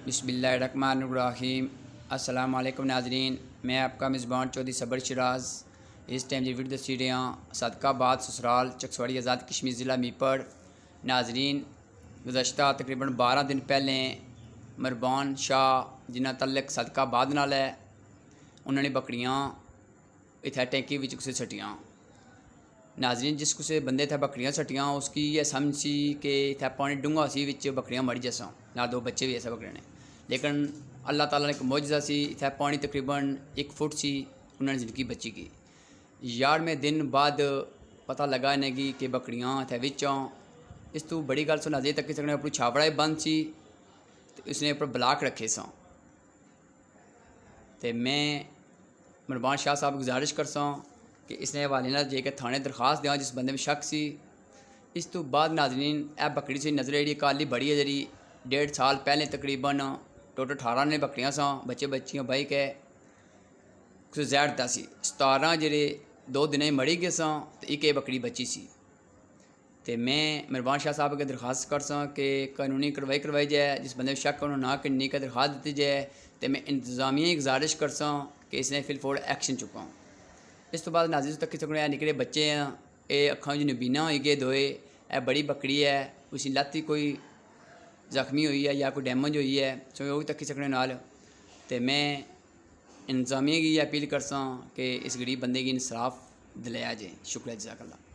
बिस्मिल्लाहिर्रहमानिर्रहीम। अस्सलाम वालेकुम नाज़रीन, मैं आपका मेज़बान चौधरी सबर शराज। इस टाइम ये वीडियो दसी रहे हैं सदकाबाद ससुराल चकसवाड़ी आज़ाद कश्मीर ज़िला मीपड़। नाज़रीन, गुज़श्ता तकरीबन 12 दिन पहले मरबान शाह जिन्हें तल्लक सदकाबाद नाल है, उन्होंने बकरियाँ इत्थै टैंकी विच कुछ सटियाँ। नाज़रीन, जिस कुछ बंदे इत्थै बकरियाँ सटियाँ उसकी यह समझ सी कि इत्थै पानी डूंगा सी विच बकरियाँ मरी जैसा ना, 2 बच्चे भी ऐसे बकरे ने। लेकिन अल्लाह ताला ने एक मौजज़ा सी, इत्थै पानी तकरीबन 1 फुट सी, उन्होंने ज़िंदगी बची गई। 11वें दिन बाद पता लगा इन्हें कि बकरियाँ इत्थै विच आं। इस तू बड़ी गल सुना जे तक सकने अपनी छाबड़ा बंद सी ते उसने उपर ब्लाक रखे सा। ते मैं मरबान शाह साहब गुजारिश करसा कि इसने हवाले ना जेकर थाने दरखास्त दें जिस बंदे में शक सी। इस तो बाद नाज़रीन ए बकरी से नज़र जी काली बड़ी है जी 1.5 साल पहले तकरीबन टोटल 18 ने बकरियाँ सा, बच्चे बच्चियाँ बाई के कुछ जहर दिता सी। 17 जेरे 2 दिन मरी गए सा तो एक बकरी बची सी। तो मैं मरबान शाह साहब के दरखास्त कर सा कि कानूनी कार्रवाई करवाई जाए, जिस बंदे में शक उन्होंने ना करने का दरखास्त दी जाए। तो मैं इंतजामिया की गुजारिश कर सा कि इसने फिलफोड़ एक्शन चुका। इस तो बाद नाज़रीन तक सकने निकले बच्चे हैं, ये अखा च नबीना हो गए दोए। यह बड़ी बकरी है, उसी लत्त कोई जख्मी हुई है या कोई डैमेज हुई है, सो वो भी तक्की सकने नाल। तो मैं इंतजामिया की अपील करसा कि इस गरीब बंदे की इंसाफ दिलाया जाए। शुक्रिया, जज़ाकल्लाह।